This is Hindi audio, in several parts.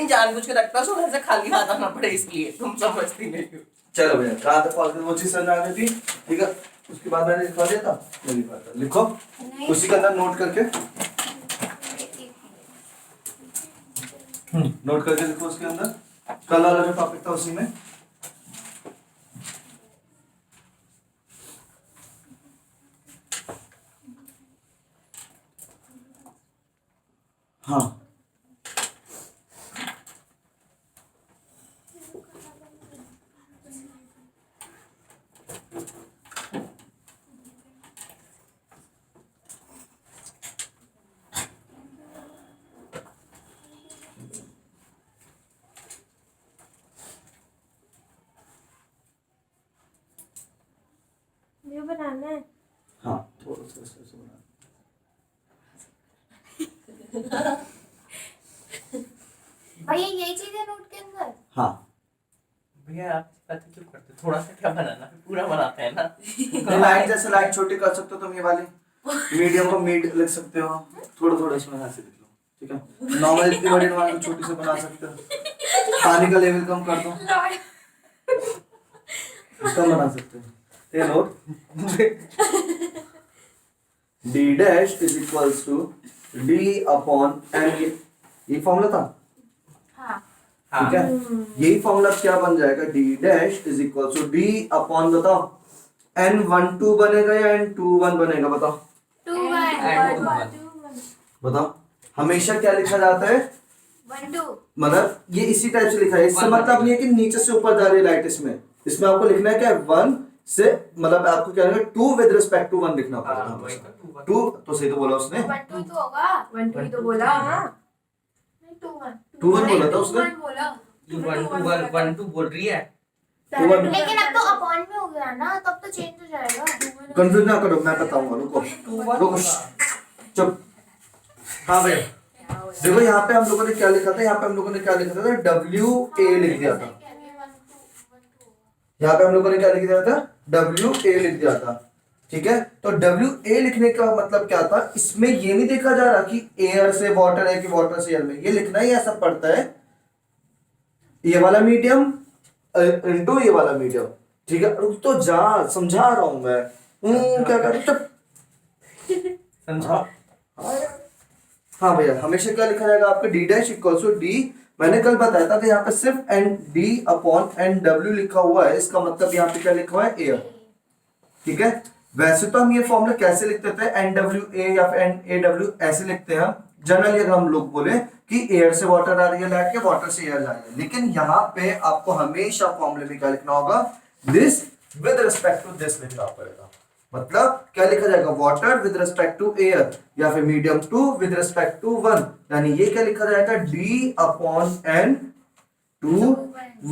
नहीं जानबूझ के रखता हूँ सुबह से खाली हाथ आना पड़े इसलिए, तुम समझती नहीं हो। चलो भैया कहाँ तक पहुँच गए, वो चीज समझ आ गई थी, ठीक है। उसके बाद मैंने लिखवा दिया था, नहीं लिखवा था, लिखो उसी के अंदर नोट करके, नोट करके लिखो उसके अंदर, कल वाला जो टॉपिक था उसी में। हाँ ये बनाना है। हाँ थोड़ा सा ऐसे बना, भैया यही चीज है नोट के अंदर। हाँ भैया आप पता क्यों करते, थोड़ा सा क्या बनाना, फिर पूरा बनाते हैं ना। लाइन जैसे लाइन छोटी कर सकते हो तुम, ये वाली मीडियम को मीड लिख सकते हो, थोड़ा थोड़ा इसमें ऐसे लिख लो, ठीक है। नॉर्मल इतनी बड़ी ड्राइंग छोटी से बना सकते हो, पानी का लेवल कम कर दो, कम बना सकते हो। ये note d dash is equals to d upon n, ये फॉर्मूला था, हाँ ठीक है। यही फॉर्मूला क्या बन जाएगा, d dash is equals to d upon, बताओ n12 बनेगा या n21 बनेगा, बताओ 2 बताओ। हमेशा क्या लिखा जाता है, 1 2 मतलब ये इसी टाइप से लिखा है, इससे मतलब नहीं है कि नीचे से ऊपर जा रही है लाइट, इसमें आपको लिखना है क्या, 1 से, मतलब आपको क्या लिखना है, 2 विद रिस्पेक्ट टू 1 लिखना पड़ेगा। 2 तो सही तो बोला उसने, 1 2 तो होगा 1 2 ही तो बोला। हाँ नहीं 2 1 2 1 बोला था उसने, बोला। तू 1 2 बोल रही है। 2 1 लेकिन अब तो अपॉन में हो गया ना, तब तो चेंज हो जाएगा। कंफ्यूज ना करो, मैं बताऊंगा, रुको रुको चुप। हाँ भैया देखो यहाँ पे हम लोगों ने क्या लिखा था, यहाँ पे हम लोगों ने क्या लिखा था, WA लिख दिया था, यहाँ पे हम लोगों ने क्या लिख दिया था, WA लिख दिया था, ठीक है। तो WA लिखने का मतलब क्या था, इसमें ये नहीं देखा जा रहा कि एयर से वाटर है कि वाटर से एयर में, ये लिखना ही ऐसा पड़ता है, ये वाला मीडियम इनटू ये वाला मीडियम, ठीक है। रुक तो जा, समझा रहा हूं मैं, क्या कर समझा। हाँ भैया हमेशा क्या लिखा जाएगा आपका, d dash equals to d, मैंने कल बताया था कि यहाँ पे सिर्फ d अपॉन NW लिखा हुआ है, इसका मतलब यहाँ पे क्या लिखा हुआ है, एयर, ठीक है। वैसे तो हम ये फॉर्मूला कैसे लिखते थे, NWA या फिर NAW ऐसे लिखते हैं हम जनरली, अगर हम लोग बोले कि एयर से वाटर आ रही है लाइट, या वाटर से एयर जा रही है, लेकिन यहाँ पे आपको हमेशा फॉर्मूले में क्या लिखना होगा, this with respect to this लिखना पड़ेगा। मतलब क्या लिखा जाएगा, water with respect to air, या फिर मीडियम 2 विद रिस्पेक्ट टू 1, यानी ये क्या लिखा जाएगा, d अपॉन N2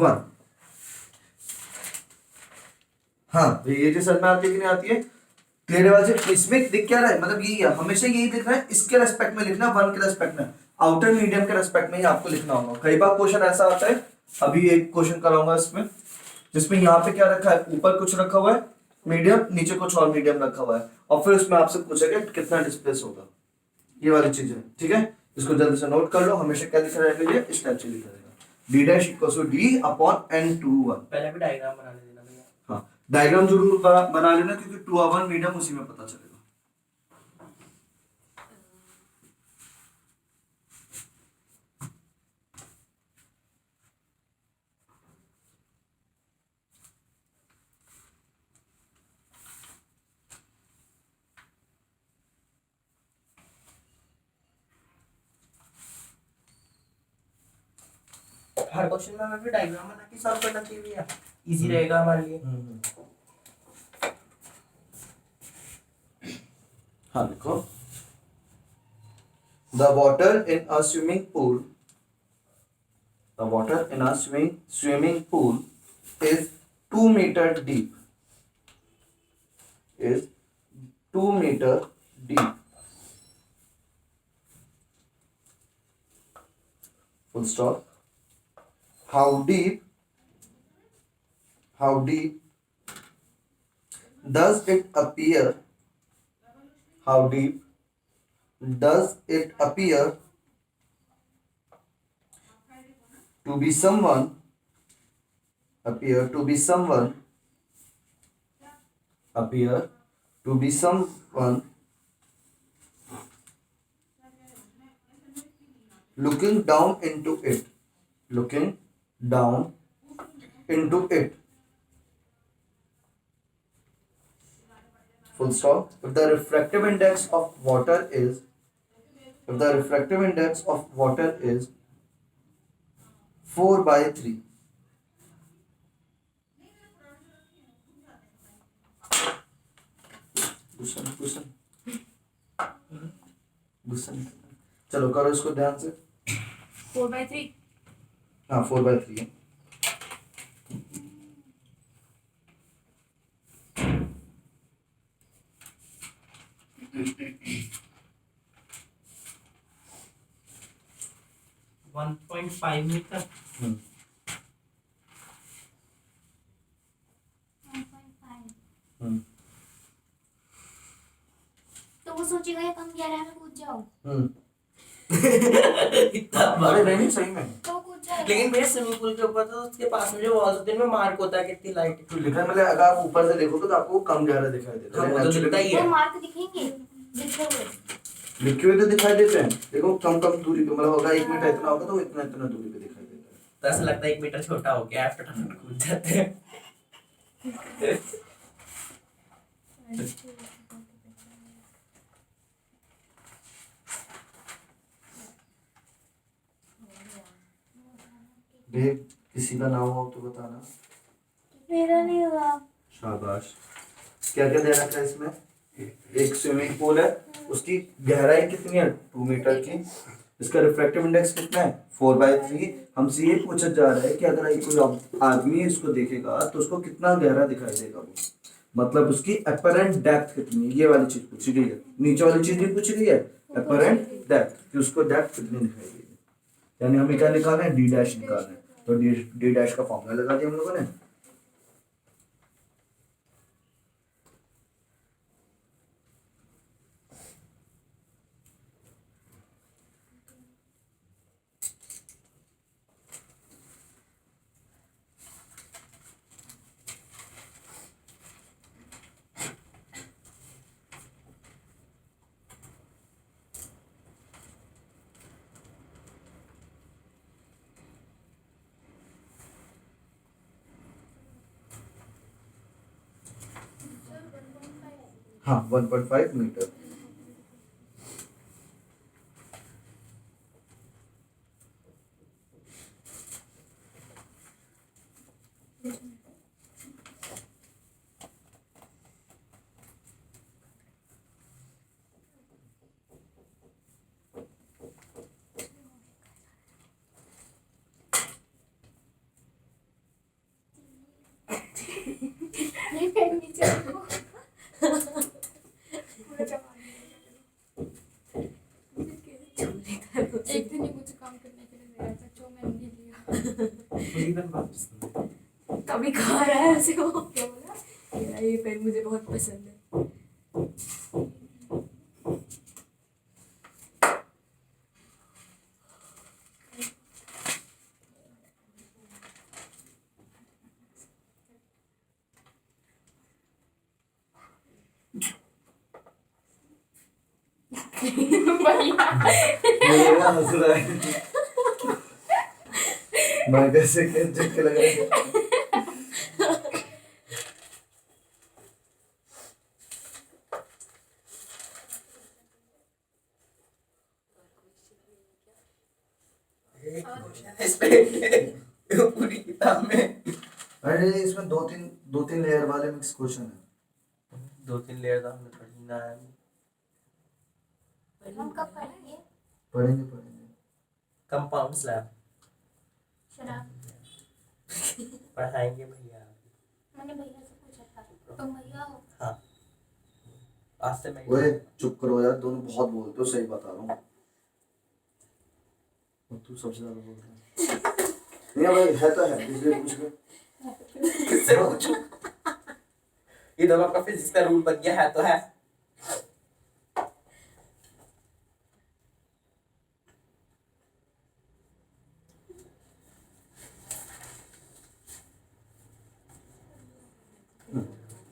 1। हाँ तो ये चीज समझ में आती है कि नहीं आती है, क्लियर वाले से। इसमें दिख क्या रहा है, मतलब यही है, हमेशा यही लिखना है, इसके रेस्पेक्ट में लिखना, 1 के रेस्पेक्ट में, आउटर मीडियम के रेस्पेक्ट में ही आपको लिखना होगा। कई बार क्वेश्चन ऐसा आता है, अभी एक क्वेश्चन कराऊंगा इसमें, जिसमें यहाँ पे क्या रखा है, ऊपर कुछ रखा हुआ है मीडियम, नीचे कुछ और मीडियम रखा हुआ है, और फिर उसमें आपसे पूछेगा कितना डिस्प्लेस होगा, ये वाली चीजें, ठीक है। इसको जल्दी से नोट कर लो, हमेशा क्या लिखा जाएगा, ये इस टाइप से लिखा जाएगा, d dash equals to d upon N21। पहले भी डायग्राम बना लेना भैया। हाँ डायग्राम जरूर बना लेना, क्योंकि 2 1 मीडियम उसी में पता चलेगा। हर क्वेश्चन में हमें भी डायग्राम बना के सॉल्व करना चाहिए भैया, इजी रहेगा हमारे लिए। हाँ लिखो, the water in a swimming pool, the water in a swimming pool is 2 metre deep, is 2 meter deep, full stop. How deep does it appear, how deep does it appear to be someone, appear to be someone, appear to be someone looking down into it, looking down into it, full stop. If the refractive index of water is, if the refractive index of water is 4/3, गुस्सा नहीं करना। चलो करो इसको ध्यान से। 4/3। हाँ 4/3 है। One 1.5 metre. 1.5। तो वो सोचेगा ये कम 11 में कूद जाओ। इतना अरे नहीं सही में। तो कूद जाएगा। लेकिन भैया स्विमिंग पूल के ऊपर तो उसके पास में जो वॉल्स होते हैं उनमें मार्क होता है कितनी लाइट। तो लिखा है, मतलब अगर आप ऊपर से देखोगे तो आपको कम गहरा दिखाई देता हाँ, है। वो तो दिखता ही वो है। मार्क दिखेंगे लिखे हुए। लिखे हुए तो दिखाई देते हैं। देखो कम कम दूरी पे, मतलब होगा 1 मीटर इतना होगा तो इतना इतना दूरी पे दिखाई देता है। तो ऐसा लगता है 1 मीटर छोटा हो गया, फटाफट कूद जाते हैं। देख किसी का नाम हो तो बताना। मेरा नहीं हुआ। शाबाश। क्या क्या दे रखा है इसमें? एक स्विमिंग पूल है, उसकी गहराई कितनी है? 2 मीटर की। इसका रिफ्रैक्टिव इंडेक्स कितना है? 4/3। हमसे ये पूछा जा रहा है कि अगर एक कोई आदमी इसको देखेगा तो उसको कितना गहरा दिखाई देगा वो, मतलब उसकी अपरेंट डेप्थ कितनी है, ये वाली चीज पूछी गई है। नीचे वाली चीज भी पूछी गई है, अपरेंट डेप्थ, कि उसको डेप्थ कितनी दिखाई देगी। यानी हमें क्या निकालना है? डी डैश निकालना है। तो डी डैश का फॉर्मूला लगा दिया हम लोगों ने। हाँ 1.5 मीटर। ये पेन नीचे रखो। एक दिन ही मुझे काम करने के लिए दे रहा था जो मैंने नहीं लिया। कभी खा रहा है उसे वो क्या बोला? मेरा ये पेन मुझे बहुत पसंद है। मेरा हंस रहा है। मैं कैसे के झटके लग रहे हैं। इस पे पूरी किताब में अरे इसमें दो तीन लेयर वाले मिक्स क्वेश्चन है। 2-3 लेयर तो हमने पढ़ी ना है। हम कब पढ़ेंगे? पढ़ेंगे। कंपाउंड स्लैब शराब। पढ़ाएंगे भैया। मैंने भैया से पूछा था, तुम भैया हो? हाँ आज से मैं ओए चुप करो यार, दोनों बहुत बोलते हो, सही बता रहा हूँ। और तू सबसे ज्यादा बोल रहा है। नहीं भाई है तो है, इसलिए पूछ रहे। किससे पूछूं? ये तो आपका फिजिक्स का रूल बन गया है तो है।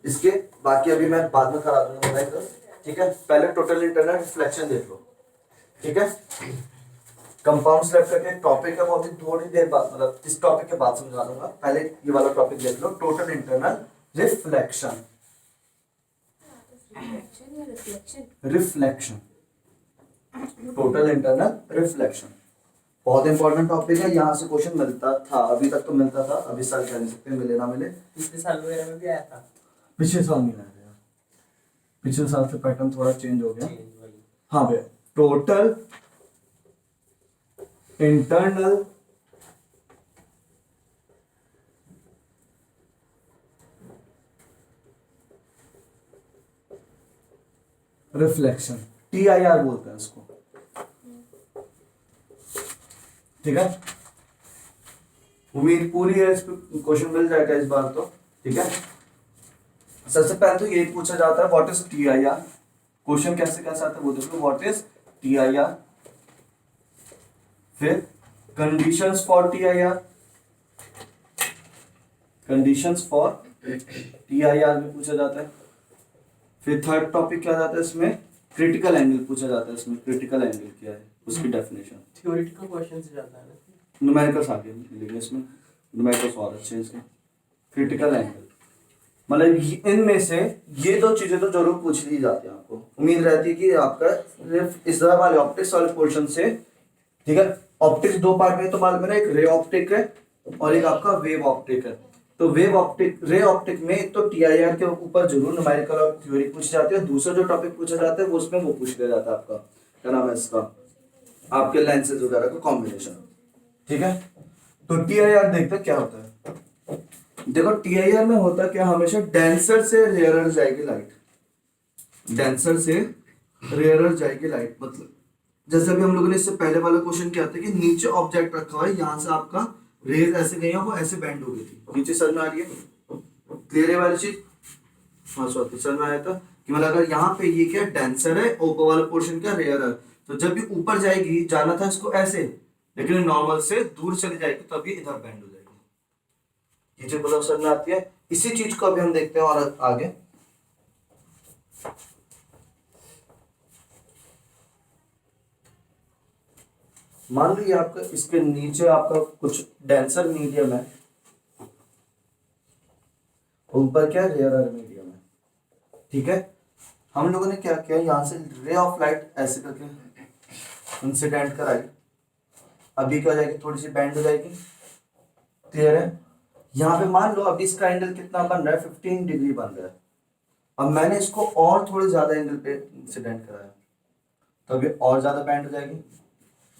इसके बाकी अभी मैं बाद में करा दूंगा मैं, ठीक है। पहले टोटल इंटरनल रिफ्लेक्शन देख लो, ठीक है। कंपाउंड स्लैब का एक टॉपिक है, वो अभी थोड़ी देर बाद, मतलब इस टॉपिक के बाद समझा दूंगा। पहले ये वाला टॉपिक देख लो, टोटल इंटरनल रिफ्लेक्शन। रिफ्लेक्शन या reflection? Reflection, total internal reflection बहुत इंपॉर्टेंट टॉपिक है। यहाँ से क्वेश्चन मिलता था, अभी तक तो मिलता था, अभी साल कह नहीं सकते मिले ना मिले। पिछले साल वगैरह में भी आया था। पिछले साल नहीं आया, पिछले साल से पैटर्न थोड़ा चेंज हो गया। चेंज वही। हाँ भैया, टोटल इंटरनल रिफ्लेक्शन, TIR बोलते हैं इसको, ठीक है। उम्मीद पूरी है, इस पे क्वेश्चन मिल जाएगा इस बार तो, ठीक है। सबसे पहले तो यही पूछा जाता है व्हाट इज TIR। क्वेश्चन कैसे कैसे आता है वो देखो, व्हाट इज TIR, फिर conditions for TIR, conditions for TIR में पूछा जाता है। फिर थर्ड टॉपिक क्या जाता है इसमें, क्रिटिकल एंगल पूछा जाता है। इसमें क्रिटिकल एंगल क्या है, उसकी डेफिनेशन। थ्योरेटिकल क्वेश्चन से जाता है ना। न्यूमेरिकल्स आगे लिखेंगे इसमें, न्यूमेरिकल्स और अच्छे हैं इसके। क्रिटिकल एंगल मतलब इनमें से ये दो चीजें तो जरूर पूछ ली जाती है आपको। उम्मीद रहती है कि आपका सिर्फ इस तरह वाले ऑप्टिक्स वाले पोर्शन से, ठीक है। ऑप्टिक्स दो पार्ट में तो मालूम है ना, एक रे ऑप्टिक है और एक आपका वेव ऑप्टिक है। तो वेव ऑप्टिक, रे ऑप्टिक में एक तो TIR के ऊपर जरूर न्यूमेरिकल और थ्योरी पूछी जाती है। दूसरा जो टॉपिक पूछा जाता है वो उसमें वो पूछ लिया जाता है आपका, क्या नाम है इसका, आपके लेंसेज वगैरह का कॉम्बिनेशन, ठीक है। तो TIR देखते क्या होता है। देखो TIR में होता क्या, हमेशा डेंसर से रेयरर जाएगी लाइट, डेंसर से रेयरर जाएगी लाइट। मतलब जैसे अभी हम लोगों ने इससे पहले वाला क्वेश्चन किया था कि नीचे ऑब्जेक्ट रखा हुआ है, यहाँ से आपका रेज ऐसे गई है, वो ऐसे बेंड हो गई थी। नीचे समझ में आ रही है, क्लियर है वाली चीज? हाँ सॉरी, समझ में आया था कि मतलब अगर यहाँ पे ये क्या डेंसर है, ऊपर वाला पोर्शन क्या रेयर है, तो जब भी ऊपर जाएगी, जाना था इसको ऐसे, लेकिन नॉर्मल से दूर चली जाएगी तब ये इधर बेंड हो जाएगी। ये चीज मतलब समझ में आती है। इसी चीज को अभी हम देखते हैं और आगे। मान लीजिए आपका इसके नीचे आपका कुछ डेंसर मीडियम है, ऊपर क्या रेयरर मीडियम है, ठीक है। हम लोगों ने क्या किया, यहाँ से रे ऑफ लाइट ऐसे करके इंसिडेंट कराई। अभी क्या हो जाएगी, थोड़ी सी बेंड हो जाएगी, क्लियर है। यहाँ पे मान लो अभी इसका एंगल कितना बन रहा है, 15 डिग्री बन रहा है। अब मैंने इसको और थोड़े ज्यादा एंगल पे इंसिडेंट कराया, तो अभी और ज्यादा बेंड हो जाएगी।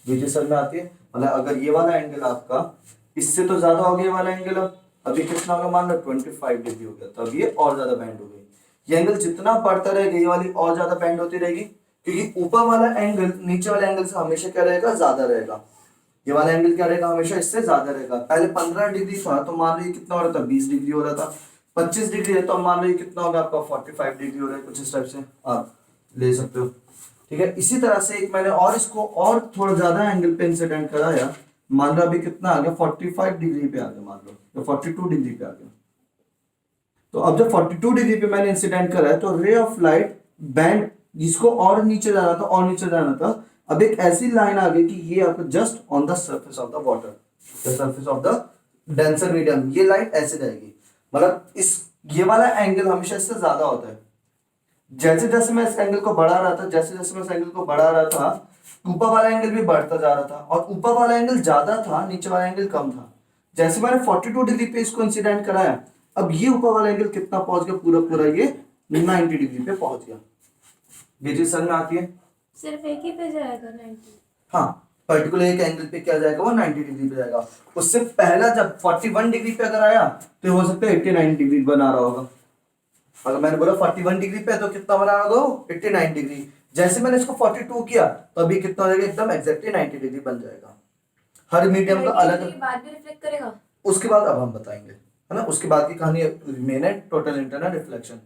ये चीज समझ में आती है। मतलब अगर ये वाला एंगल आपका इससे तो ज्यादा हो गया, ये वाला एंगल अब अभी कितना होगा, मान लो 25 डिग्री हो गया, तो अब ये और ज्यादा बेंड हो गई। ये एंगल जितना बढ़ता रहेगा, ये वाली और ज्यादा बेंड होती रहेगी, क्योंकि ऊपर वाला एंगल नीचे वाले एंगल से हमेशा क्या रहेगा, ज्यादा रहेगा। ये वाला एंगल क्या रहेगा, हमेशा इससे ज्यादा रहेगा। पहले 15 डिग्री था तो मान लो कितना हो रहा था, 20 डिग्री हो रहा था। 25 डिग्री है तो मान लो कितना होगा आपका, 45 डिग्री हो रहा है। कुछ इस टाइप से आप ले सकते हो, ठीक है। इसी तरह से एक मैंने और इसको और थोड़ा ज्यादा एंगल पे इंसिडेंट कराया, मान लो अभी कितना आ गया, 45 डिग्री पे आ गया, मान लो तो 42 डिग्री पे आ गया। तो अब जब 42 डिग्री पे मैंने इंसिडेंट कराया तो रे ऑफ लाइट बैंड, जिसको और नीचे जाना था और नीचे जाना था, अब एक ऐसी लाइन आ गई कि ये आपको just on the surface of the water, the surface of the denser medium, ये लाइट ऐसे जाएगी। मतलब इस ये वाला एंगल हमेशा इससे ज्यादा होता है। जैसे जैसे मैं इस एंगल को बढ़ा रहा था, जैसे जैसे मैं इस एंगल को बढ़ा रहा था, ऊपर वाला एंगल भी बढ़ता जा रहा था, और ऊपर वाला एंगल ज्यादा था, नीचे वाला एंगल कम था। जैसे मैंने 42 डिग्री पे इसको इंसिडेंट कराया, अब ये ऊपर वाला एंगल कितना पहुंच गया, पूरा पूरा ये 90 डिग्री पे पहुंच गया। ये चीज समझ में आती है। सिर्फ एक ही पे जाएगा 90? हाँ, पर्टिकुलर एक एंगल पे क्या जाएगा, वो 90 डिग्री पे जाएगा। उससे पहला जब 41 डिग्री पे अगर आया तो हो सकता है 89 डिग्री बना रहा होगा। अगर मैंने बोला 41 डिग्री पे तो कितना बना होगा, 89 डिग्री। जैसे मैंने इसको 42 किया तो अभी कितना हो जाएगा, एकदम एग्जैक्टली 90 डिग्री बन जाएगा। हर मीडियम का अलग, बाद में रिफ्लेक्ट करेगा। उसके बाद अब हम बताएंगे, है ना। उसके बाद की कहानी मेन है टोटल इंटरनल रिफ्लेक्शन।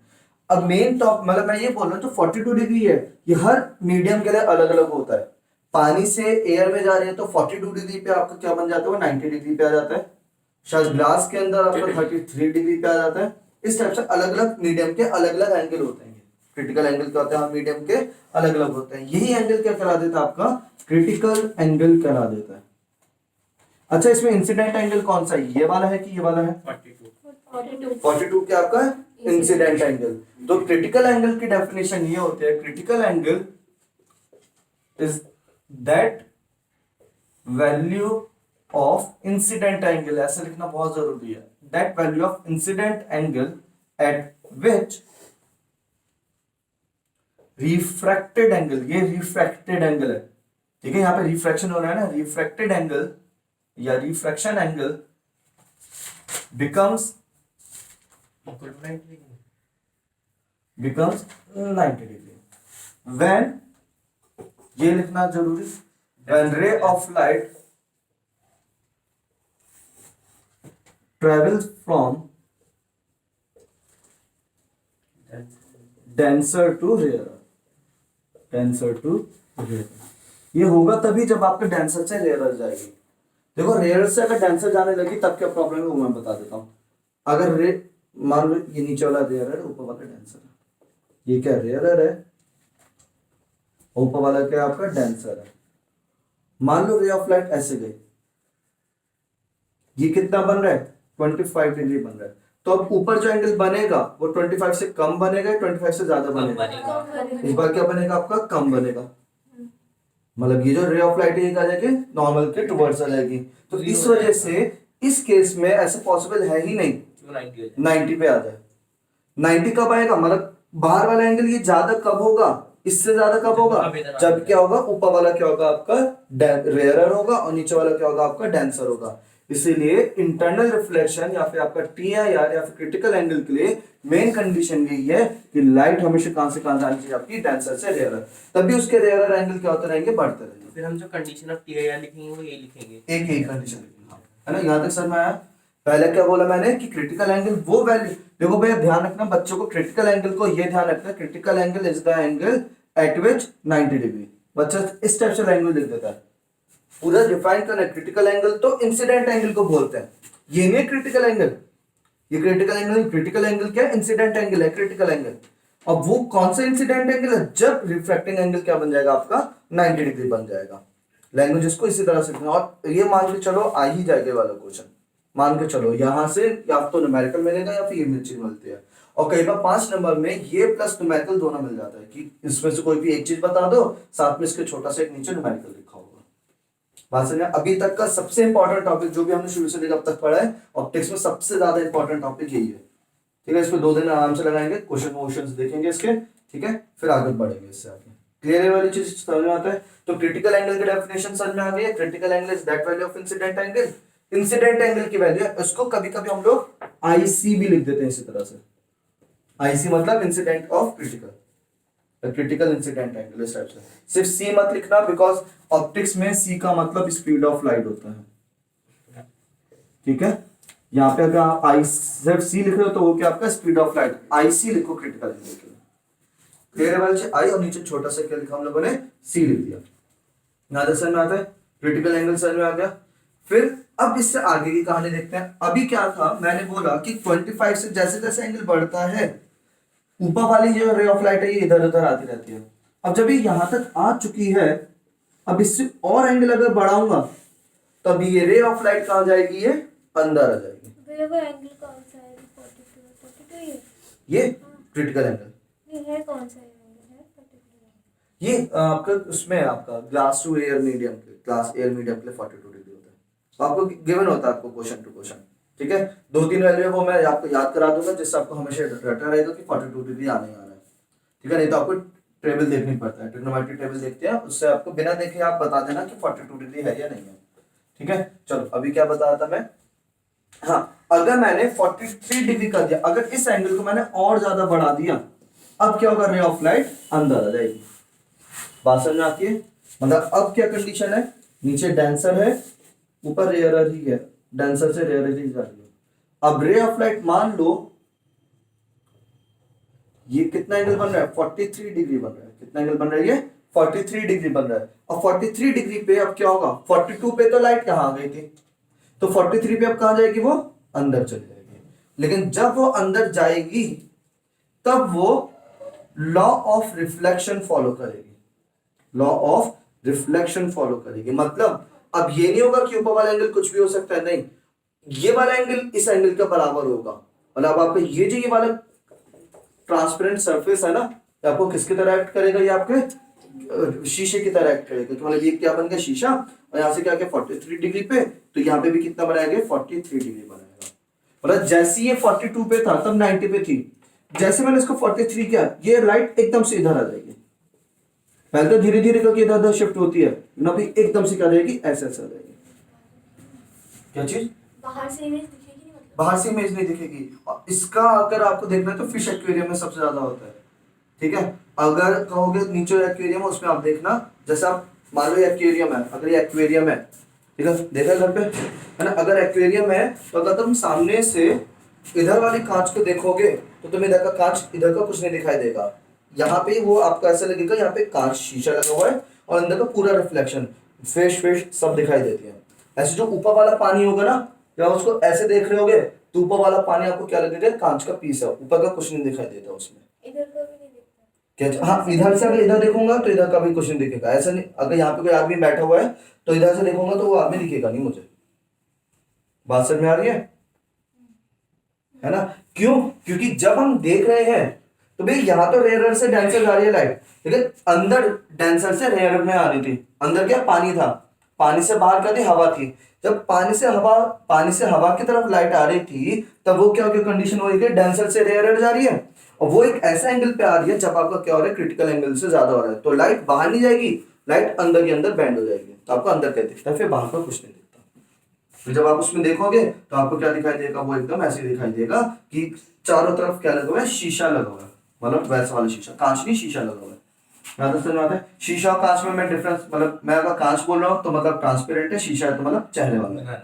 अब मेन टॉप मतलब मैं ये बोल रहा हूँ, जो 42 डिग्री है ये हर मीडियम के लिए अलग अलग होता है। पानी से एयर में जा रही है तो 42 डिग्री पे आपका क्या बन जाता है, वो 90 डिग्री पे आ जाता है। शायद ग्लास के अंदर आपका 33 डिग्री पे आ जाता है। इस टाइप से अलग अलग मीडियम के अलग अलग एंगल होते हैं। क्रिटिकल एंगल क्या होता है, मीडियम के अलग अलग होते हैं। यही एंगल क्या करा देता है आपका, क्रिटिकल एंगल करा देता है। अच्छा, इसमें इंसिडेंट एंगल कौन सा है, ये वाला है कि ये वाला है? 42। 42 क्या आपका इंसिडेंट एंगल। तो क्रिटिकल एंगल की डेफिनेशन ये होती है, critical angle is that value of incident angle, ऐसे लिखना बहुत जरूरी है, that value of incident angle eight which refracted angle, ये रिफ्रैक्टेड एंगल है, ठीक है, यहां पे रिफ्रैक्शन हो रहा है ना, रिफ्रैक्टेड एंगल या refraction angle becomes 90 degree when, ये लिखना जरूरी, when ray of light travels from denser to rarer, denser to rarer। ये होगा तभी जब आपके डेंसर से रेयर जाएगी। देखो, रेयर से अगर डेंसर जाने लगी तब क्या प्रॉब्लम है वो मैं बता देता हूँ। अगर मान लो ये नीचे वाला रेयर है, ऊपर वाला डेंसर है, ये क्या रेयर है, ऊपर वाला क्या आपका डेंसर है। मान लो रे ऑफ लाइट ऐसे गई, ये कितना बन रहा है, 25 डिग्री बन रहा है, तो अब ऊपर जो एंगल बनेगा वो 25 से कम बनेगा, 25 से ज्यादा बनेगा? इस बार क्या बनेगा आपका, कम बनेगा। मतलब ये जो रे ऑफ लाइट है ये आ जाएगी नॉर्मल के टुवर्ड्स आ जाएगी। तो इस वजह से इस केस में ऐसा पॉसिबल है ही नहीं 90 पे आ जाए। 90 कब आएगा, मतलब बाहर वाला एंगल ये ज्यादा कब होगा, इससे ज्यादा कब होगा, जब क्या होगा, ऊपर वाला क्या होगा आपका रेयरर होगा और नीचे वाला क्या होगा आपका डेंसर होगा। इसीलिए इंटरनल रिफ्लेक्शन या फिर आपका TIR या फिर क्रिटिकल एंगल के लिए मेन कंडीशन यही है कि लाइट हमेशा कहां से कहां जानी चाहिए, आपकी डेंसर से रेयरर, तभी उसके रेयरर एंगल क्या होते रहेंगे, बढ़ते रहेंगे। फिर हम जो कंडीशन ऑफ TIR लिखेंगे वो ये लिखेंगे, एक ही कंडीशन लिखेंगे, है ना। यहां तक समझ में आया? पहले क्या बोला मैंने कि क्रिटिकल एंगल वो वैल्यू, देखो भैया ध्यान रखना बच्चों को, क्रिटिकल एंगल को ये ध्यान रखना, critical angle is the angle eight which 90 degree. बच्चा इस टाइप से लैंग्वेज लिख देता है, पूरा डिफाइन करना है। क्रिटिकल एंगल तो इंसिडेंट एंगल को बोलते हैं, ये नहीं क्रिटिकल एंगल, ये क्रिटिकल एंगल, क्रिटिकल एंगल क्या है, इंसिडेंट एंगल है क्रिटिकल एंगल। अब वो कौन सा इंसिडेंट एंगल है, जब रिफ्रैक्टिंग एंगल क्या बन जाएगा आपका, 90 डिग्री बन जाएगा। लैंग्वेज इसको इसी तरह से लिखना, और ये मान के चलो आ ही जाएगा वाला क्वेश्चन, मान के चलो यहां से या तो न्यूमेरिकल मिलेगा या फिर ये चीज मिलती है। और कई बार 5 नंबर में ये प्लस न्यूमेरिकल दोनों मिल जाता है कि इसमें से कोई भी एक चीज बता दो, साथ में इसके छोटा सा एक नीचे न्यूमेरिकल लिखा होगा। बात समझ? अभी तक का सबसे इंपॉर्टेंट टॉपिक जो भी हमने शुरू से लेकर अब तक पढ़ा है, ऑप्टिक्स में सबसे ज्यादा इंपॉर्टेंट टॉपिक यही है, ठीक है। इसको 2 दिन आराम से लगाएंगे, क्वेश्चन देखेंगे इसके, ठीक है, फिर आगे बढ़ेंगे इससे आगे। क्लियर है वाली चीज, समझ में आता है? तो क्रिटिकल एंगल की डेफिनेशन समझ में आ गई है। Critical angle is that value of incident angle, incident angle की वैल्यू है, उसको कभी कभी हम लोग IC भी लिख देते हैं इसी तरह से। IC मतलब incident of critical, critical incident angle इस टाइप से। सिर्फ C मत लिखना, बिकॉज ऑप्टिक्स में C का मतलब स्पीड ऑफ लाइट होता है, ठीक है। यहाँ पे अगर आप सिर्फ C लिख रहे हो तो वो क्या आपका स्पीड ऑफ लाइट, IC लिखो क्रिटिकल एंगल के लिए। क्लियर है? आई और नीचे छोटा सा क्या लिखा हम लोगों ने, C लिख दिया। यहां समझ में आता है, क्रिटिकल एंगल समझ में आ गया। फिर अब इससे आगे की कहानी देखते हैं। अभी क्या था, मैंने बोला कि 25 से जैसे जैसे एंगल बढ़ता है, ऊपर वाली जो रे ऑफ लाइट है ये इधर उधर आती रहती है। अब जब ये यहां तक आ चुकी है, अब इससे और एंगल अगर बढ़ाऊंगा तब ये रे ऑफ लाइट कहां जाएगी, ये अंदर आ जाएगी। भैया वो एंगल कौन सा है, 42 ये क्रिटिकल एंगल, ये है कौन सा एंगल है 42? ये आपका उसमें आपका ग्लास टू एयर मीडियम के, ग्लास एयर मीडियम के लिए 42 डिग्री होता है। तो आपको गिवन होता है आपको क्वेश्चन टू क्वेश्चन, ठीक है। 2-3 वैल्यू है वो मैं आपको याद करा दूंगा, जिससे आपको हमेशा रटा रहेगा कि 42 डिग्री आने आना है, ठीक है। नहीं तो आपको टेबल देखनी पड़ता है, ट्रिग्नोमेट्री टेबल देखते हैं, उससे आपको बिना देखे आप बता देना कि 42 डिग्री है या नहीं है, ठीक है। चलो अभी क्या बता रहा था मैं, हाँ, अगर मैंने 43 डिग्री कर दिया, अगर इस एंगल को मैंने और ज्यादा बढ़ा दिया, अब क्या होगा, रे ऑफ लाइट अंदर आ जाएगी। बात समझ में आती है? मतलब अब क्या कंडीशन है, नीचे डेंसर है, ऊपर रेयरर ही है, डेंसर से रेयरर ही जा रही है। अब रे ऑफ लाइट मान लो ये कितना एंगल बन रहा है, 43 डिग्री बन रहा है। कितना एंगल बन रहा है, ये 43 डिग्री बन रहा है। और 43 डिग्री पे अब क्या होगा, 42 पे तो लाइट कहां आ गई थी, तो 43 पे अब कहां जाएगी, वो अंदर चली जाएगी। लेकिन जब वो अंदर जाएगी तब वो लॉ ऑफ रिफ्लेक्शन फॉलो करेगी, लॉ ऑफ रिफ्लेक्शन फॉलो करेगी। मतलब अब ये नहीं होगा कि ऊपर वाला एंगल कुछ भी हो सकता है, नहीं, ये वाला एंगल इस एंगल के बराबर होगा। मतलब आपका ये जो ये वाला ट्रांसपेरेंट सरफेस है ना, ये आपको किसकी तरह एक्ट करेगा, ये आपके शीशे की तरह एक्ट करेगा। तो मतलब ये क्या बन गया शीशा, और यहाँ से क्या गया 43 डिग्री पे, तो यहाँ पे भी कितना बनाएगा 43 डिग्री बनाएगा। मतलब जैसे ये 42 पे था तब 90 पे थी, जैसे मैंने इसको 43 किया ये लाइट एकदम से इधर आ जाएगी। पहले तो धीरे धीरे करके इधर उधर शिफ्ट होती है ना, भी एकदम से क्या जाएगी ऐसे ऐसे आ जाएगी। क्या चीज, बाहर से इमेज दिखेगी नहीं, मतलब बाहर से इमेज नहीं दिखेगी। और इसका अगर आपको देखना है तो फिश एक्वेरियम में सबसे ज्यादा होता है, ठीक है। अगर कहोगे नीचे एक्वेरियम है उसमें आप देखना, जैसे आप मान लो एक्वेरियम है, अगर ये एक्वेरियम है, ठीक है, देखा घर पे है ना, अगर एक्वेरियम है तो अगर तुम सामने से इधर वाली कांच को देखोगे तो तुम्हें इधर का कांच इधर का कुछ नहीं दिखाई देगा। यहाँ पे वो आपको ऐसा लगेगा यहाँ पे कांच शीशा लगा हुआ है और अंदर का पूरा रिफ्लेक्शन फिश फिश सब दिखाई देती है। ऐसे जो ऊपर वाला पानी होगा ना, जब उसको ऐसे देख रहे होगे तो ऊपर वाला पानी आपको क्या लगेगा, कांच का पीस है, ऊपर का कुछ नहीं दिखाई देता उसमें। इधर का भी नहीं दिखता। क्या, हाँ, इधर से अगर इधर देखूंगा तो इधर का भी कुछ नहीं दिखेगा। ऐसा नहीं, अगर यहाँ पे कोई आदमी बैठा हुआ है तो इधर से देखूंगा तो वो आदमी दिखेगा नहीं मुझे। बात समझ में आ रही है ना। क्यों, क्योंकि जब हम देख रहे हैं तो भाई यहाँ तो रेयर से डेंसर जा रही है लाइट, लेकिन अंदर डेंसर से रेयर में आ रही थी। अंदर क्या पानी था, पानी से बाहर क्या थी, हवा थी। जब पानी से हवा की तरफ लाइट आ रही थी तब वो क्या कंडीशन हो रही थी, डेंसर से रेयर जा रही है और वो एक ऐसा एंगल पे आ रही है जब आपका क्या हो रहा है, क्रिटिकल एंगल से ज्यादा हो रहा है। तो लाइट बाहर नहीं जाएगी, लाइट अंदर के अंदर बैंड हो जाएगी, तो आपको अंदर क्या दिखता है, फिर बाहर का कुछ नहीं दिखता। तो जब आप उसमें देखोगे तो आपको क्या दिखाई देगा, वो एकदम ऐसे दिखाई देगा कि चारों तरफ क्या लगा हुआ है, शीशा लगा हुआ है। मतलब वैसा वाला शीशा, कांच नहीं शीशा लगा हुआ है। ज्यादा समझ में आता है। शीशा और कांच में डिफरेंस, मतलब मैं अगर कांच बोल रहा हूँ तो मतलब ट्रांसपेरेंट है, शीशा है तो मतलब चेहरे वाला है।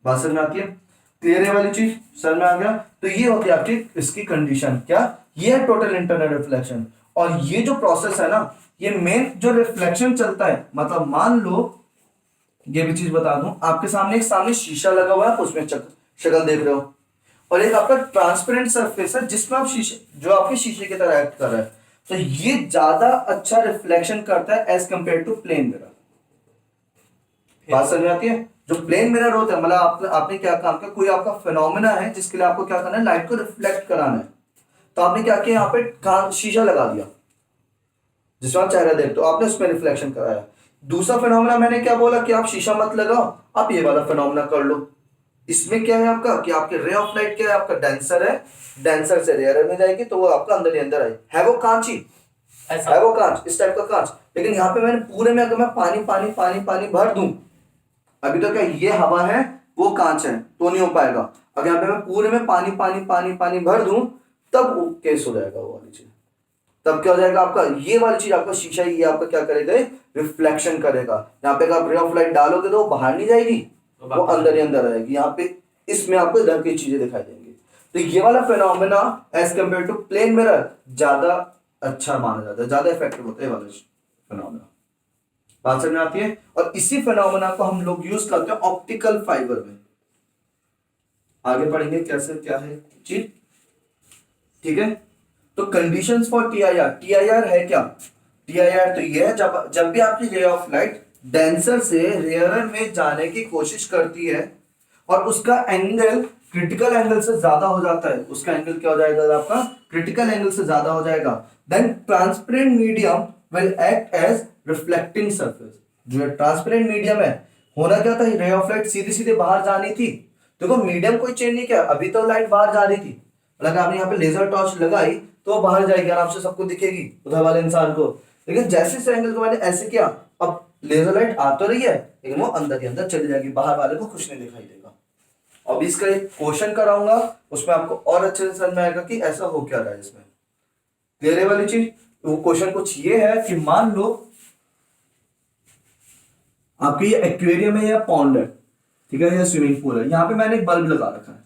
बात समझ में आती है, क्लियर है वाली चीज, समझ में आ गया। तो ये होती है आपकी इसकी कंडीशन, क्या, ये है टोटल इंटरनल रिफ्लेक्शन। और ये जो प्रोसेस है ना, ये मेन जो रिफ्लेक्शन चलता है, मतलब मान लो ये भी चीज बता दूं, आपके सामने शीशा लगा हुआ है, उसमें शक्ल देख रहे हो, और एक आपका ट्रांसपेरेंट सरफेस है जिसमें आप शीशे, जो आपके शीशे की तरह एक्ट कर रहा है। तो ये ज्यादा अच्छा रिफ्लेक्शन करता है as compare to plane mirror. बात समझ में आती है। जो प्लेन मिरर होता है, मतलब आपने क्या काम किया, कोई आपका फिनोमेना है जिसके लिए आपको क्या करना है, लाइट को रिफ्लेक्ट कराना है, तो आपने क्या किया, यहाँ पे शीशा लगा दिया जिसमें आप चेहरा देखते हो, आपने उसमें रिफ्लेक्शन कराया। दूसरा फिनोमेना मैंने क्या बोला कि आप शीशा मत लगाओ, आप ये वाला फिनोमेना कर लो। इसमें क्या है आपका कि आपके रे ऑफ लाइट क्या है, आपका डेंसर है, डेंसर से रेयर में जाएगी तो वो आपका अंदर ही अंदर आएगी। है वो कांच ही, है वो कांच, इस टाइप का कांच। लेकिन यहाँ पे मैंने पूरे में अगर मैं पानी पानी पानी पानी भर दूं, अभी तो क्या ये हवा है वो कांच है तो नहीं हो पाएगा। अगर यहाँ पे मैं पूरे में पानी पानी पानी पानी भर दूं तब वो केस हो जाएगा, वो वाली चीज। तब क्या हो जाएगा आपका, ये वाली चीज आपका शीशा ही, ये आपका क्या करेगा, रिफ्लेक्शन करेगा। यहाँ पे आप रे ऑफ लाइट डालोगे तो वो बाहर नहीं जाएगी, वो अंदर ही अंदर आएगी। यहाँ पे इसमें आपको इधर की चीजें दिखाई देंगी। तो ये वाला phenomena as compare to plane mirror ज्यादा अच्छा माना जाता है, ज्यादा इफेक्टिव होता है वाला फिनोमेना। बात समझ में आती है। और इसी फिनोमेना को हम लोग यूज करते हैं ऑप्टिकल फाइबर में। आगे पढ़ेंगे कैसे क्या है चीज, ठीक है। तो कंडीशंस फॉर टीआईआर, टीआईआर है क्या, टीआईआर तो ये है जब भी आपकी रे ऑफ लाइट डेंसर से रेयरर में जाने की कोशिश करती है और उसका एंगल क्रिटिकल एंगल से ज्यादा हो जाता है, उसका एंगल क्या हो जाएगा आपका, क्रिटिकल एंगल से ज्यादा हो जाएगा, then transparent medium will act as reflecting surface. जो ट्रांसपेरेंट मीडियम है, होना क्या था, रे ऑफ लाइट सीधे सीधे बाहर जानी थी। देखो मीडियम कोई चेंज नहीं किया, अभी तो लाइट बाहर जा रही थी, अगर आपने यहाँ पे लेजर टॉर्च लगाई तो बाहर जाएगी, आराम से सबको दिखेगी उधर वाले इंसान को। लेकिन जैसे इस एंगल को मैंने ऐसे किया, अब लेजर लाइट आ तो रही है लेकिन वो अंदर ही अंदर चली जाएगी, बाहर वाले को कुछ नहीं दिखाई देगा। अब इसका एक क्वेश्चन कराऊंगा, उसमें आपको और अच्छे से समझ में आएगा कि ऐसा हो क्या रहा है इसमें। क्लियर है वाली चीज। वो क्वेश्चन कुछ ये है कि मान लो आपके ये एक्वेरियम है या पॉन्ड है, ठीक है, या स्विमिंग पूल है, यहाँ पे मैंने एक बल्ब लगा रखा है।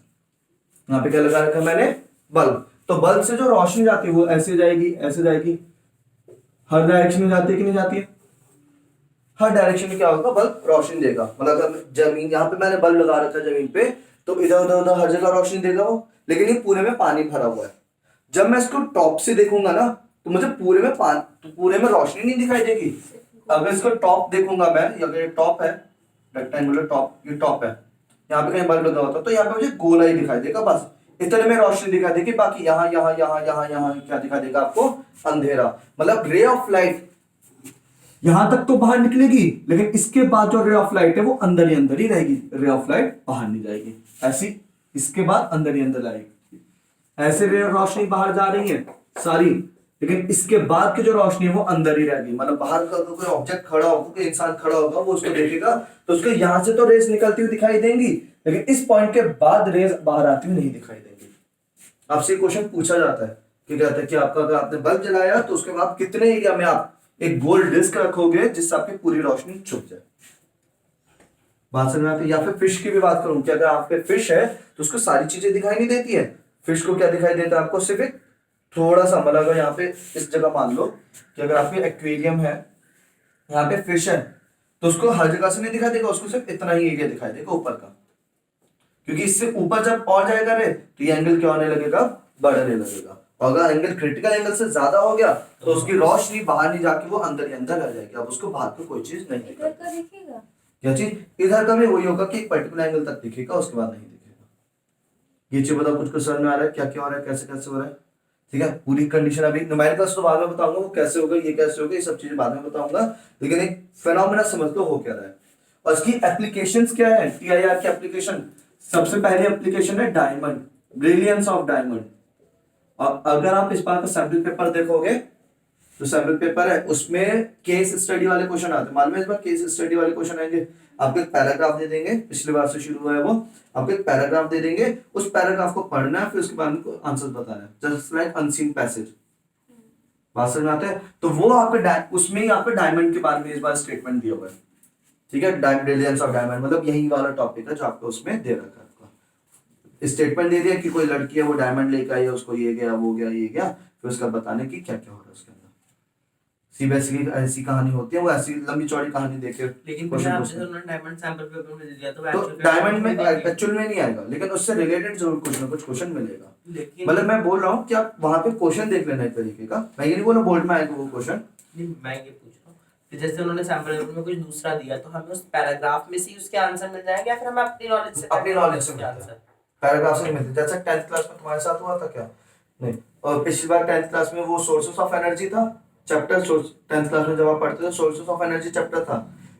यहाँ पे क्या लगा रखा है मैंने, बल्ब। तो बल्ब से जो रोशनी जाती है वो ऐसे जाएगी, ऐसे जाएगी, हर डायरेक्शन में जाती है कि नहीं जाती है, हर डायरेक्शन में क्या होगा, बल्ब रोशनी देगा। मतलब अगर जमीन, यहाँ पे मैंने बल्ब लगा रखा है जमीन पे, तो इधर उधर उधर हर जगह रोशनी देगा वो। लेकिन ये पूरे में पानी भरा हुआ है। जब मैं इसको टॉप से देखूंगा ना तो मुझे पूरे में रोशनी नहीं दिखाई देगी। अगर इसको टॉप देखूंगा मैं, अगर ये टॉप है, रेक्टेंगुलर टॉप, ये टॉप है, यहाँ पे कहीं बल्ब लगा होता तो यहाँ पे मुझे गोला ही दिखाई देगा, बस इतने में रोशनी दिखाई देगी। बाकी यहाँ यहाँ यहाँ यहाँ यहाँ क्या दिखाई देगा आपको? अंधेरा। मतलब रे ऑफ लाइट यहां तक तो बाहर निकलेगी, लेकिन इसके बाद जो रे ऑफ लाइट है वो अंदर ही रहेगी। रे ऑफ लाइट बाहर नहीं जाएगी, ऐसी इसके बाद अंदर ही अंदर आएगी। ऐसे रे रोशनी बाहर जा रही है सारी, लेकिन इसके बाद की जो रोशनी है वो अंदर ही रहेगी। मतलब बाहर का कोई ऑब्जेक्ट खड़ा होगा, कोई इंसान खड़ा होगा, वो उसको देखेगा तो उसको यहां से तो रेज निकलती हुई दिखाई देंगी, लेकिन इस पॉइंट के बाद रेज बाहर आती हुई नहीं दिखाई देंगी। आपसे क्वेश्चन पूछा जाता है कि कहते हैं कि आपका अगर आपने बल्ब जलाया तो उसके बाद कितने एरिया में आप एक गोल डिस्क रखोगे जिससे आपकी पूरी रोशनी छुप जाए। बात समझ में आती है? या फिर फिश की भी बात करूं कि अगर आप पे फिश है तो उसको सारी चीजें दिखाई नहीं देती है। फिश को क्या दिखाई देता है आपको? सिर्फ एक थोड़ा सा, मतलब अगर यहाँ पे इस जगह मान लो कि अगर आपके एक्वेरियम है, यहाँ पे फिश है, तो उसको हर जगह से नहीं दिखाई देगा, उसको सिर्फ इतना ही एरिया दिखाई देगा ऊपर का, क्योंकि इससे ऊपर जब और जाएगा रे तो ये एंगल क्या होने लगेगा? बढ़ने लगेगा। और अगर एंगल क्रिटिकल एंगल से ज्यादा हो गया तो उसकी रोशनी बाहर नहीं जाके वो अंदर ही अंदर रह जाएगी। अब उसको बाहर को कोई चीज नहीं दिखेगा। क्या चीज? इधर का भी वही होगा कि एक पर्टिकुलर एंगल तक दिखेगा, उसके बाद नहीं दिखेगा। ये चीज बताओ, कुछ समझ में आ रहा है क्या क्या हो रहा है, कैसे कैसे हो रहा है? ठीक है, पूरी कंडीशन अभी न्यूमेरिकल्स तो बाद में बताऊंगा, वो कैसे होगा, ये कैसे होगा, ये सब चीजें बाद में बताऊंगा, लेकिन एक फिनोमेना समझ लो हो क्या रहा है। और इसकी एप्लीकेशंस क्या है? टीआईआर की एप्लीकेशन, सबसे पहले एप्लीकेशन है डायमंड, ब्रिलियंस ऑफ डायमंड। और अगर आप इस बार का सैंपल पेपर देखोगे तो सैंपल पेपर है उसमें केस स्टडी वाले क्वेश्चन आते हैं। मालूम है इस बार केस स्टडी वाले क्वेश्चन आएंगे। आपको एक पैराग्राफ दे देंगे, पिछली बार से शुरू हुआ है वो, आपको एक पैराग्राफ दे देंगे, उस पैराग्राफ को पढ़ना है, फिर उसके बाद में आंसर बताना है, जस्ट लाइक अनसीन पैसेज। बात समझ में आता है? तो वो आपके उसमें ही आपको डायमंड के बारे में इस बार स्टेटमेंट दिया हुआ है। ठीक है, ब्रिलियंस ऑफ डायमंड मतलब यही वाला टॉपिक है जो आपको उसमें दे रखा है। स्टेटमेंट दे दिया कि कोई लड़की है वो डायमंड लेकर आई है, उसको ये गया वो गया ये गया, फिर उसका बताने की क्या क्या हो रहा है उसके अंदर। सीबीएसई ऐसी कहानी होती है, वो ऐसी लंबी चौड़ी कहानी देके लेकिन डायमंड सैंपल पेपर में दे दिया तो डायमंड में एक्चुअल में नहीं आएगा, लेकिन उससे रिलेटेड जरूर कुछ ना कुछ क्वेश्चन मिलेगा। मतलब मैं बोल रहा हूँ कि आप वहां पे क्वेश्चन देख लेना एक तरीके का, मैं ये नहीं बोल रहा बोर्ड में आएगा वो क्वेश्चन। मैं ये पूछ रहा हूँ कि जैसे उन्होंने सैंपल पेपर में कुछ दूसरा दिया तो हमें उस पैराग्राफ में से उसके आंसर मिल जाएंगे या फिर हमें अपनी नॉलेज से आंसर पैराग्राफ से मिलते? जैसा 10th क्लास में तुम्हारे साथ हुआ था क्या? नहीं। और पिछली बार 10th क्लास में वो सोर्सेस ऑफ एनर्जी था चैप्टर, 10th क्लास में जब आप पढ़ते थे सोर्सेस ऑफ एनर्जी चैप्टर था,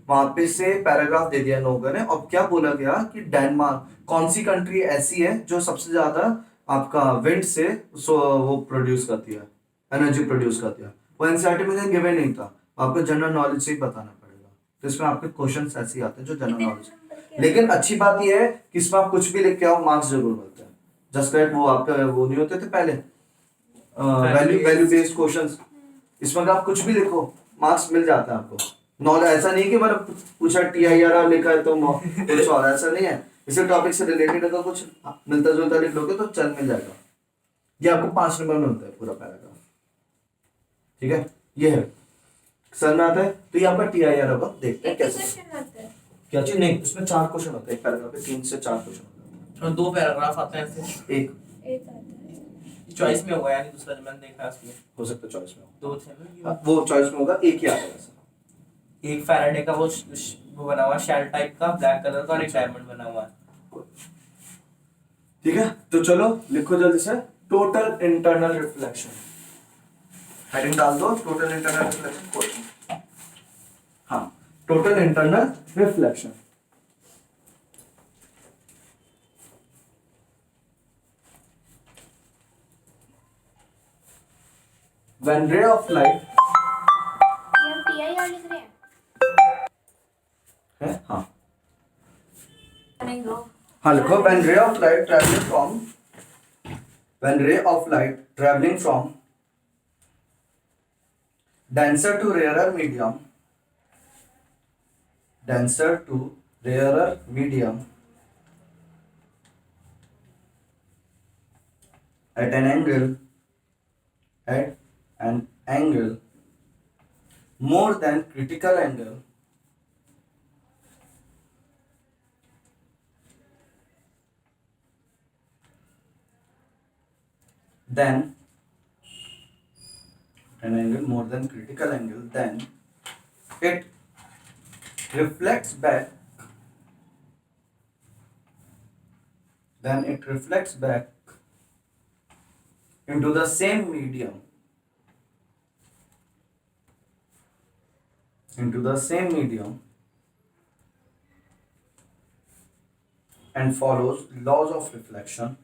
वहां पे से पैराग्राफ दे दिया लोगों ने। और क्या बोला गया कि डेनमार्क कौन सी कंट्री ऐसी है जो सबसे ज्यादा आपका विंड से वो प्रोड्यूस करती है, एनर्जी प्रोड्यूस करती है। वो एनसीईआरटी में गिवन नहीं था, आपको जनरल नॉलेज से ही बताना पड़ेगा। तो इसमें आपके क्वेश्चन ऐसे आते हैं जो जनरल नॉलेज। लेकिन अच्छी बात यह है कि इसमें आप कुछ भी लिख के आओ मार्क्स जरूर मिलते हैं। जस्ट लाइक वो आपका वो नहीं होते थे पहले वैल्यू बेस्ड क्वेश्चंस, इसमें अगर आप कुछ भी लिखो मार्क्स मिल जाता है आपको। नॉलेज ऐसा नहीं कि मतलब पूछा टीआईआर लिखा है तो कुछ और, ऐसा नहीं है। इसी टॉपिक से रिलेटेड अगर कुछ मिलता जुलता लिख लोगे तो चल मिल जाएगा। ये आपको 5 नंबर में मिलता है पूरा पैराग्राफ। ठीक है, ये है सर में आता है। तो ये आपका टीआईआर होगा, देखते हैं कैसे क्या चीज। नहीं, उसमें 4 क्वेश्चन होते हैं एक पैराग्राफ पे, 3 से 4 क्वेश्चन होते हैं। और 2 पैराग्राफ आते हैं ऐसे, एक आता है चॉइस में होगा, यानी दूसरा जो मैंने देखा उसमें हो सकता है चॉइस में 2 थे ना, वो चॉइस में होगा, एक ही आ जाएगा सर। एक फैराडे का वो बना हुआ शेल टाइप का ब्लैक कलर का और एक डायमंड बना हुआ है। ठीक है, तो चलो लिखो जल्दी से, टोटल इंटरनल रिफ्लेक्शन। हेडिंग डाल दो, टोटल इंटरनल रिफ्लेक्शन। हाँ, total internal reflection. When ray of light ये हम टीआईआर लिख रहे हैं। है, हाँ नहीं नो हाँ लिखो, when ray of light traveling from denser to rarer medium at an angle more than critical angle then an angle more than critical angle, then it reflects back into the same medium and follows laws of reflection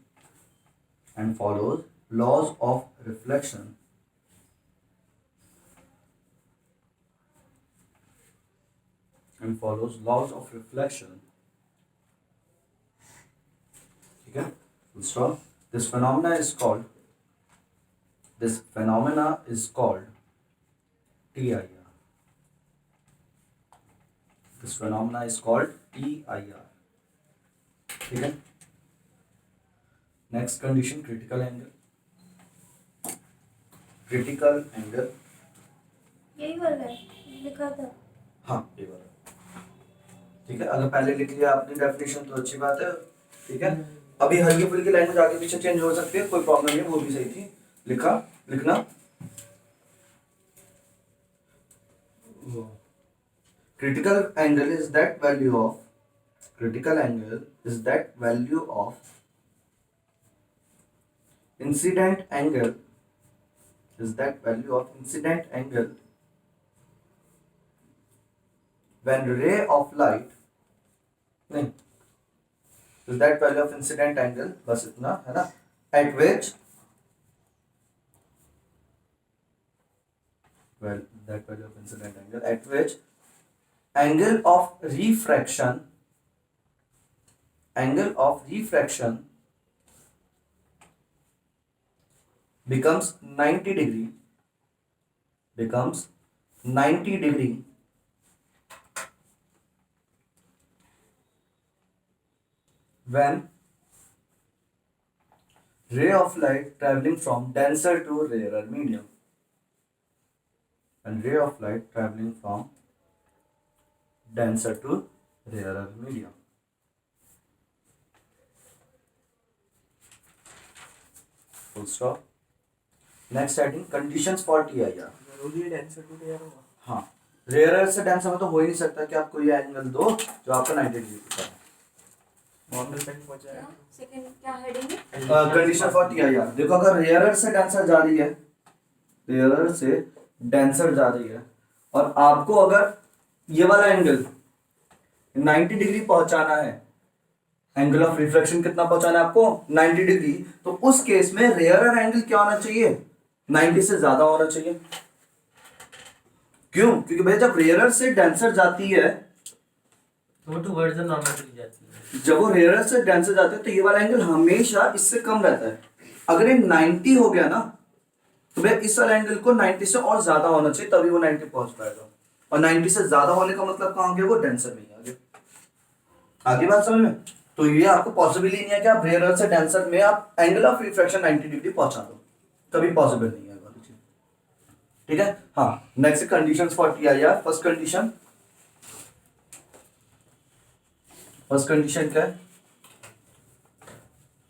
and follows laws of reflection ठीक है full stop. This phenomena is called TIR. This phenomena is called TIR. ठीक है. Next condition, critical angle. यही वाला है लिखा था। हाँ ये वाला ठीक है. अगर पहले लिख लिया आपने डेफिनेशन तो अच्छी बात है. ठीक है. अभी हल्की फुल्की लैंग्वेज आगे पीछे चेंज हो सकती है, कोई प्रॉब्लम नहीं, वो भी सही थी. लिखना critical angle is that value of incident angle when ray of light नहीं is that value of incident angle, बस इतना है ना, at which that value of incident angle at which angle of refraction becomes 90 degree when ray of light traveling from denser to rarer medium. And ray of light traveling from denser to rarer medium. Full stop. Next heading, conditions for TIR. जरूरी है डेंसर टू रेयर होगा. हाँ, रेयर से डेंसर में तो हो ही नहीं सकता कि आप कोई एंगल दो जो आपका 90 डिग्री का है. नॉर्मल तक पहुंच जाएगा. सेकंड क्या हेडिंग है? Condition for TIR. देखो अगर रेयर से डेंसर जा रही है, और आपको अगर ये वाला एंगल 90 डिग्री पहुंचाना है, एंगल ऑफ रिफ्लेक्शन कितना पहुंचाना है आपको 90 डिग्री, तो उस केस में रेयर एंगल क्या होना चाहिए, 90 से ज्यादा होना चाहिए. क्यों? क्योंकि भाई जब रेयर से डेंसर जाती है तो वो टुवर्ड्स द नॉर्मल चली जाती है. जब वो रेयर से डेंसर जाते हैं तो ये वाला एंगल हमेशा इससे कम रहता है. अगर ये 90 हो गया ना तो भाई इस वाले एंगल को 90 से और ज्यादा होना चाहिए, तभी वो 90 पहुंच पाएगा. और 90 से ज्यादा होने का मतलब कहाँ गया, वो डेंसर में ही आ गया. आगे बात समझ में? तो ये आपको पॉसिबल ही नहीं है कि आप रेयर से डेंसर में आप एंगल ऑफ रिफ्रैक्शन 90 डिग्री पहुंचा दो, कभी पॉसिबल नहीं है वाली चीज. ठीक है. हाँ, next conditions for TIR. First condition क्या है?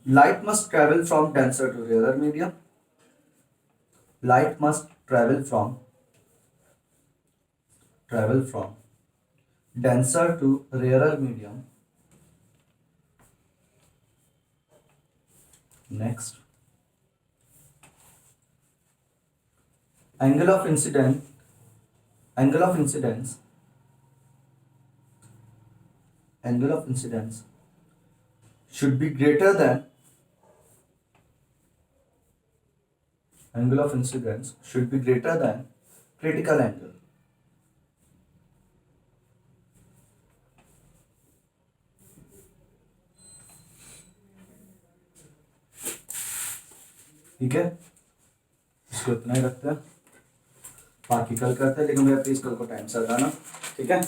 Light must travel from denser to rare medium. Light must travel from denser to rarer medium. Next, angle of incidence should be greater than critical angle. ठीक है, इसको इतना ही रखते हैं, बाकी कल करते हैं, लेकिन भैया प्लीज कल को टाइम से आना. ठीक है.